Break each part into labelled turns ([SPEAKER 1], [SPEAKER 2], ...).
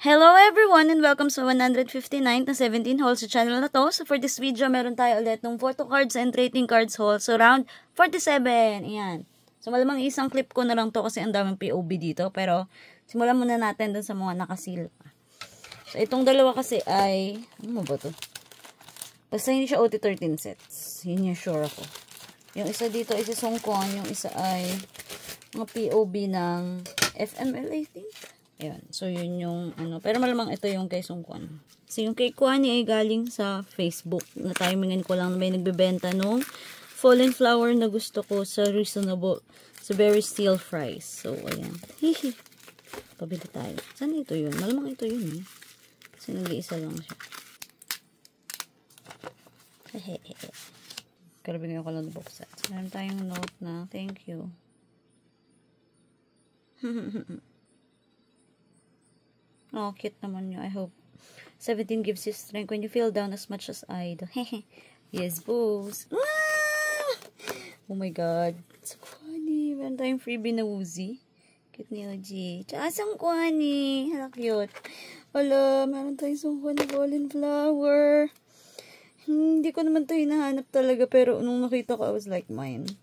[SPEAKER 1] Hello everyone and welcome sa 159 na 17 haul sa channel na to. So for this video, meron tayo ulit ng photo cards and trading cards haul. So round 47. Ayan. So malamang isang clip ko na lang to kasi ang daming POV dito. Pero simulan muna natin dun sa mga nakasil pa. So itong dalawa kasi ay, ano ba to? Basta hindi siya OT13 sets. Yun yung sure ako. Yung isa dito is Songkwon. Yung isa ay mga POV ng FML I think. Ayan. So, yun yung, ano. Pero malamang ito yung kay Songkwon. So, yung kay Kwani ay galing sa Facebook. Natimingan ko lang na may nagbebenta nung fallen flower na gusto ko sa reasonable, sa very steel price. So, ayan. Hihi. Pabili tayo. Saan ito yun? Malamang ito yun, eh. Kasi nag-iisa lang siya. Hehehe. Karabing ako lang na box set. So, meron tayong note na, thank you. Oh, cute naman nyo. I hope 17 gives you strength when you feel down as much as I do. Yes, boss. Ah! Oh my god. So funny. Meron tayong freebie na Woozy. Cute ni OG. Tsaka Songkwani. Hala, cute. Wala, meron tayong Songkwani fallen flower. Hindi ko naman ito hinahanap talaga. Pero nung nakita ko, I was like, mine.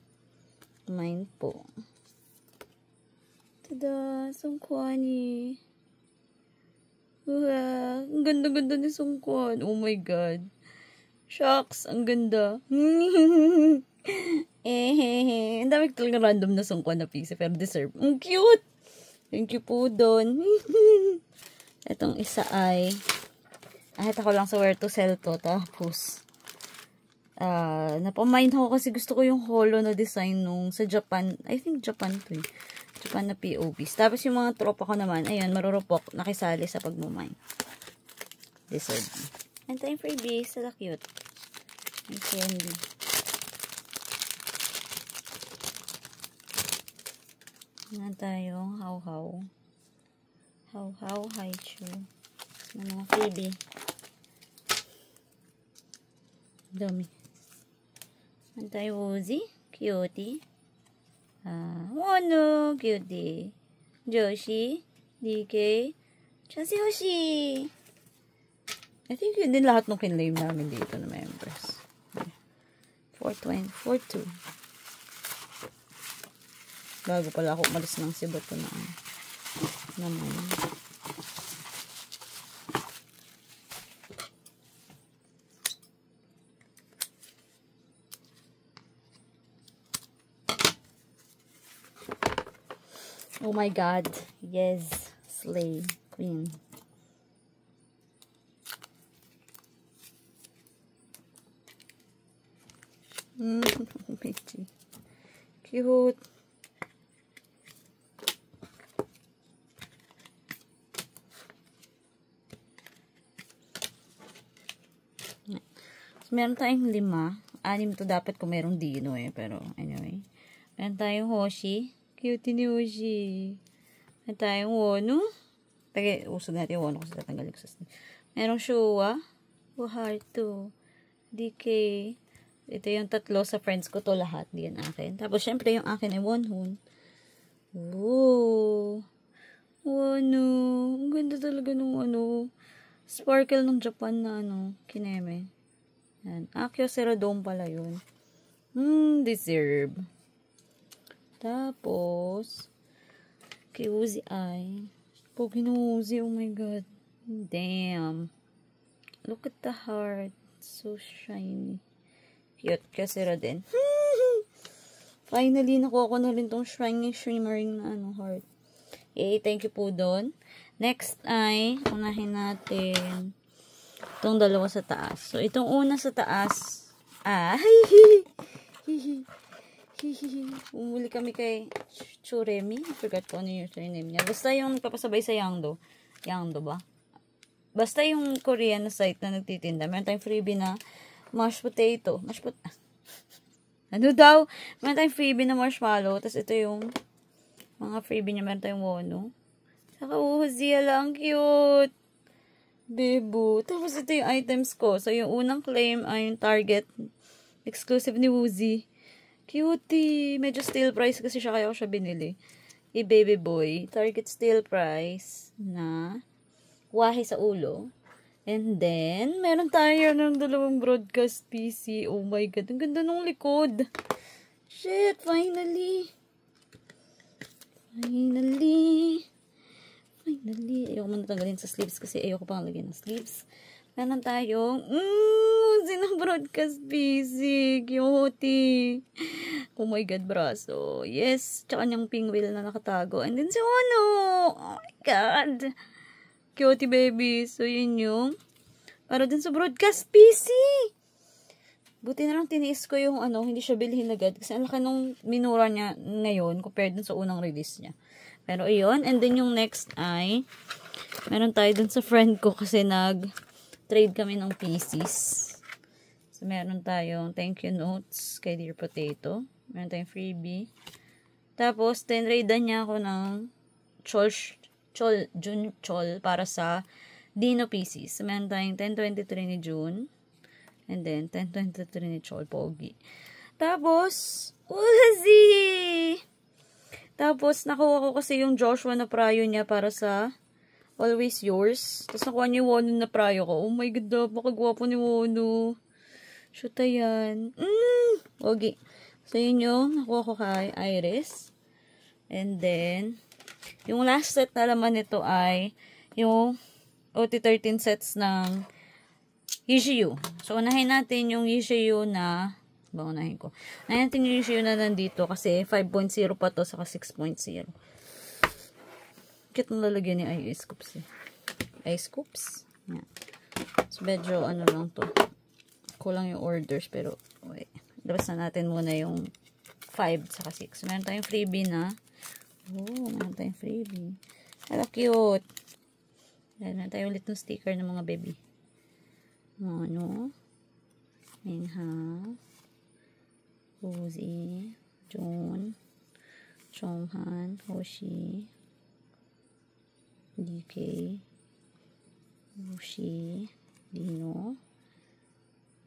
[SPEAKER 1] Mine po. Tada, Songkwani. Wow, ang ganda-ganda ni Songkwon. Oh my god. Shucks, ang ganda. Ang dami talaga random na Songkwon na piece, pero deserve. Ang cute. Thank you po doon. Itong isa ay, nakita ko lang sa where to sell to. Tapos, napamind ako kasi gusto ko yung holo na design nung sa Japan. I think Japan to eh. Japan na POVs. Tapos yung mga tropa ko naman, ayun, marurupok, nakisali sa pagmamine. Deserve. And time freebies, sila cute. Ang candy. Yan tayong how-how. How-how, haichu. Ng mga freebie. Dami. Yan tayo Woozy. Cutie. Wano, cutie. Joshi, DK, Chasi Hoshi. I think yun din lahat ng kinlame namin dito na members. 420, 42. Bago pala ako umalis ng Cebu to na naman. Oh my god. Yes. Slay. Queen. Cute. So, meron tayong 5. 6 to dapat kung merong dino eh. Pero anyway. Meron tayong Hoshi. Cute ni Hoshi. Meron tayong Wano. Usog natin yung Wano kasi tatanggalin ko sa merong Showa. Waharto. DK. Ito yung tatlo sa friends ko to lahat. Di yan akin. Tapos syempre yung akin ay Wonhoon. Whoa. Wano. Ang ganda talaga nung sparkle ng Japan na kineme. Yan. Akyo Ceradome pala yun. Deserve. Tapos, kay Woozy ay, pogi na Woozy, oh my god. Damn. Look at the heart. So shiny. Cute. Kasi din. Finally, nakuha ko na rin tong shimmering na heart. Thank you po doon. Next ay, unahin natin itong dalawa sa taas. So, itong una sa taas, umuli kami kay Churemi. I forgot po ano yung surname niya. Basta yung nagpapasabay sa Yangdo. Yangdo ba? Basta yung Korean na site na nagtitinda. Meron tayong freebie na mashed potato. Ano daw? Meron tayong freebie na marshmallow. Tapos ito yung mga freebie niya. Meron tayong Wono. Saka Woozy, lang cute. Debo. Tapos ito yung items ko. So yung unang claim ay yung Target. Exclusive ni Woozy. Cutie. Medyo steel price kasi siya kaya ko siya binili. Baby boy. Target steel price na wahe sa ulo. And then, meron tayo ng dalawang broadcast PC. Oh my God, ang ganda ng likod. Shit, finally. Finally. Ayoko muna tanggalin sa sleeves kasi ayoko pang lagyan ng sleeves. Meron tayong, sinang broadcast PC. Cutie. Oh my God, braso. Yes, tsaka niyang pinwheel na nakatago. And then si Ono. Oh my God. Cutie baby. So, yun yung para dun sa broadcast PC. Buti na lang tiniis ko yung hindi siya bilhin agad. Kasi ang laki nung minura niya ngayon compared dun sa unang release niya. Pero ayun. And then yung next ay meron tayo dun sa friend ko kasi nag-trade kami ng PCs. So meron tayong thank you notes kay Dear Potato. Meron tayong freebie. Tapos tinradean niya ako ng June Chol para sa Dino PCs. So meron tayong 1023 ni June. And then 1023 ni Chol Pogi. Tapos Uzi! Tapos, nakuha ko kasi yung Joshua na prayo niya para sa Always Yours. Tapos, nakuha niya yung Wono na prayo ko. Oh my God, napakagwapo ni Wono. Shoot, yan. Okay. So, yun yung nakuha ko kay Iris. And then, yung last set na laman nito ay yung OT13 sets ng Yishiyu. So, unahin natin yung Yishiyu na unahin ko. Unahin natin yung Yishiyu na nandito kasi 5.0 pa to saka 6.0. Kit na lalagyan ni ice scoops eh. Ice scoops? Yan. So, medyo lang to. Kulang yung orders pero wait. Labas na natin muna yung 5 saka 6. Meron tayong freebie na. Meron tayong freebie. Hala, cute. Meron tayong ulit ng sticker ng mga baby. Minha, Uzi, June, Chonghan, Hoshi, DK, Hoshi, Dino,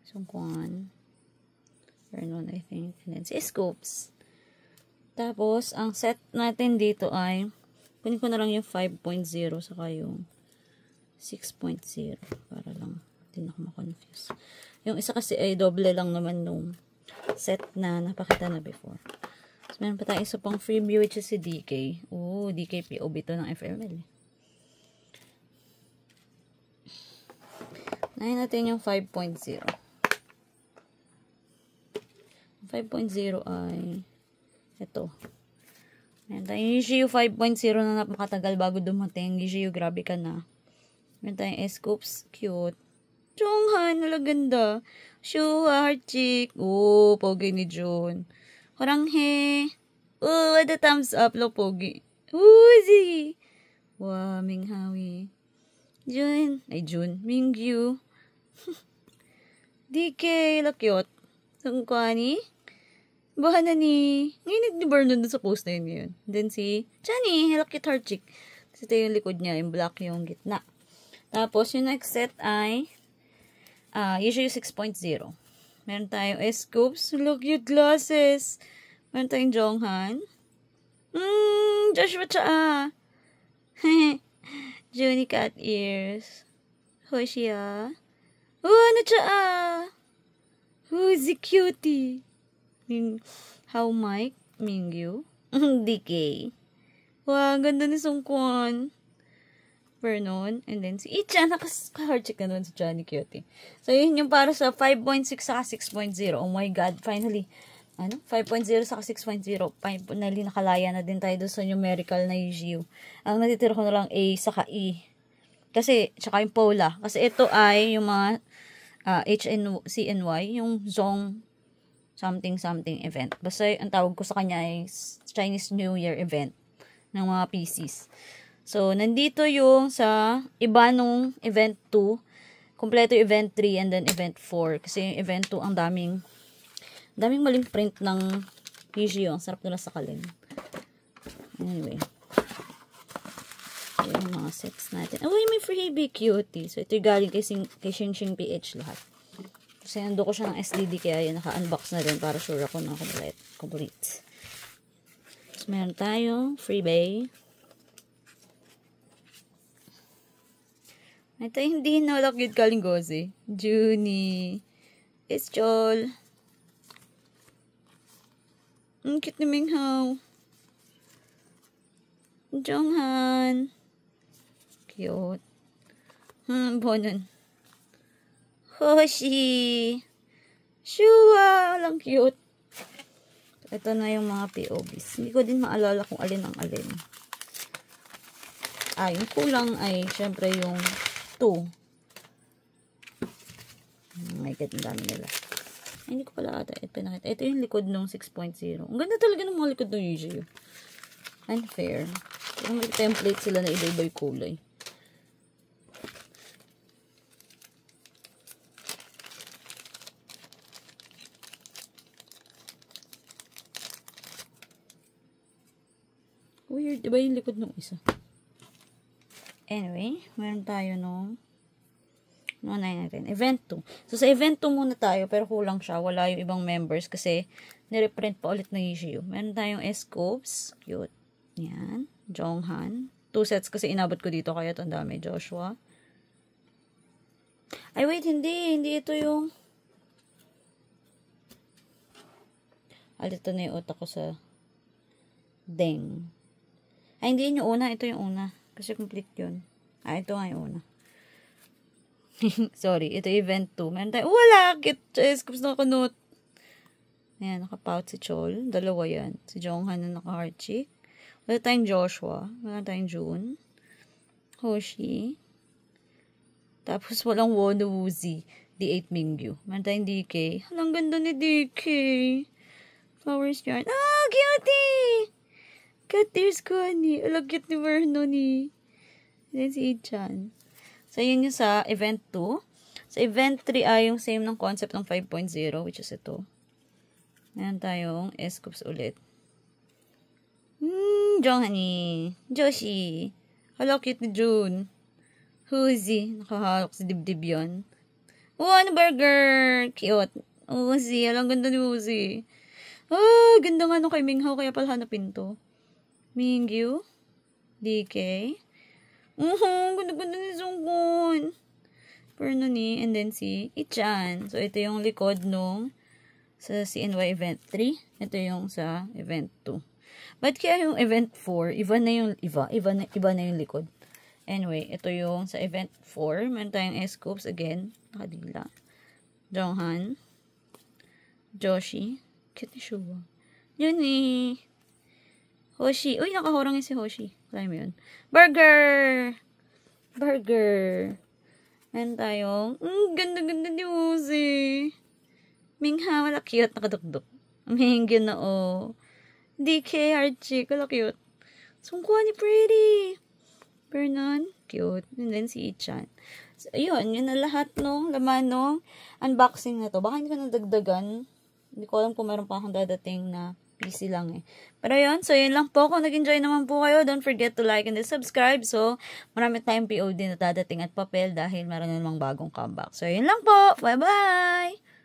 [SPEAKER 1] Sungkwan, Vernon, I think, and then si Scoops. Tapos, ang set natin dito ay, kunin ko na lang yung 5.0 saka yung 6.0 para lang hindi na ako ma-confuse. Yung isa kasi ay doble lang naman nung set na napakita na before. So, meron pa tayo isa pang freebie which is si DK. DK POB to ng FML. Nahin natin yung 5.0. 5.0 ay ito. Meron tayong Yishiyu 5.0 na napakatagal bago dumating. Yishiyu, grabe ka na. Meron tayong S-Scoops. Cute. Chonghan, nalaganda. Shua, heart chick. Pogi ni June. Horanghe. What a thumbs up, lo, pogi. Uzi. Wow, Minghawi. June. Mingyu. DK, la cute. Sungkwani. Bahan na ni. Ngayon nag-burn doon sa post na yun ngayon. Then si Chani, hello cute heart chick. Kasi ito yung likod niya, yung black yung gitna. Tapos yung next set ay Yishiyu 6.0. Meron tayong S-Scoops. Look, cute glasses. Meron tayong Jonghan. Joshua Cha. Junie cat ears. Hoshia. Ano Cha? Who's the cutie? How Mike? Mingyu. DK. Wow, ganda ni Sungkwon. Vernon, and then si Icha, naka-heart check na doon si Johnny Cutie. So, yun yung para sa 5.6 saka 6.0. Oh my God, finally. 5.0 saka 6.0. Finally, nakalaya na din tayo doon sa numerical na Yishiyu. Ang natitira ko na lang A saka E. Kasi, tsaka yung Pola. Kasi ito ay yung mga CNY, yung Zong something event. Basta, ang tawag ko sa kanya ay Chinese New Year event ng mga PCs. So, nandito yung sa iba nung event 2. Kompleto yung event 3 and then event 4. Kasi yung event 2, ang daming maling print ng Yishiyu. Ang sarap nila sa kalin. Anyway. So, yung mga sets natin. May freebie cutie. So, ito yung galing kay Xingxing PH lahat. Kasi nando ko siya ng SDD kaya yun, naka-unbox na din para sure ako na complete. So, meron tayong freebie. Ito hindi na cute Kalinggozi. Junie. It's Chol. Ang cute ni Minghao. Jonghan. Cute. Bonon. Hoshi. Shua. Walang cute. Ito na yung mga POVs. Hindi ko din maalala kung alin ang alin. Yung kulang ay syempre yung 2. Oh my God, ang dami nila. Ay, hindi ko pala ata pinakita. Ito yung likod ng 6.0. Ang ganda talaga ng mga likod ng Yuji. Unfair. Pero may template sila na iba-iba yung kulay. Weird. Diba yung likod ng isa? Anyway, meron tayo nung natin. Event 2. So, sa event 2 muna tayo, pero kulang siya. Wala yung ibang members kasi nireprint pa ulit ng issue. Meron tayong S-Scopes. Cute. Yan. Jonghan. 2 sets kasi inabot ko dito, kaya ito ang dami. Joshua. Ay, wait, hindi. Hindi ito yung ito na yung utak ko sa Deng. Ay, hindi yun yung una. Ito yung una. Kasi complete yun. Ito nga yung una. Sorry, ito event 2. Meron tayo, wala! Cute! Scoops na nakakunot. Ayan, nakapout si Chol. Dalawa yan. Si Jonghan na naka-heart cheek. Wala tayong Joshua. Wala tayong June. Hoshi. Tapos walang Wono Woozy. D8 Mingyu. Meron tayong DK. Halang ganda ni DK. Flowers yarn. Cutie! Cat tears ko, ni. Alam, cute ni Vernon, ni. Then si Ichan. So, yun yung sa event 2. Sa event 3 ay yung same ng concept ng 5.0, which is ito. Meron tayong S-Scoops ulit. Jonghani. Joshi. Hello, cute ni June. Huzi. Nakahalok si dibdib yun. One burger. Cute. Huzi. Alang ganda ni Huzi. Ganda nga nung kay Minghao, kaya pala hanapin to. Mingyu. DK. Ganda-ganda ni Zongkon. Perno ni. And then si Ichan. So, ito yung likod nung sa CNY event 3. Ito yung sa event 2. But kaya yung event 4, iba na yung likod. Anyway, ito yung sa event 4. Meron tayong S-Scopes again. Nakadila. Jonghan. Joshi. Cute ni Shua. Yun eh. Hoshi. Uy, nakahorang yun si Hoshi. Kaya mo yun. Burger! Burger. Meron tayong, ganda-ganda ni Hoshi. Mingha, wala cute. Nakadukduk. Amingin na DK, Archie. Wala cute. Sungkuha ni Pretty. Vernon. Cute. And then si Ichan. So, yun na lahat nung laman nung unboxing na to. Baka hindi ko nadagdagan. Hindi ko alam kung meron pa akong dadating na PC lang eh. Pero yun, so yun lang po. Kung nag-enjoy naman po kayo, don't forget to like and subscribe. So, marami tayong POD na dadating at papel dahil meron namang bagong comeback. So, yun lang po. Bye-bye!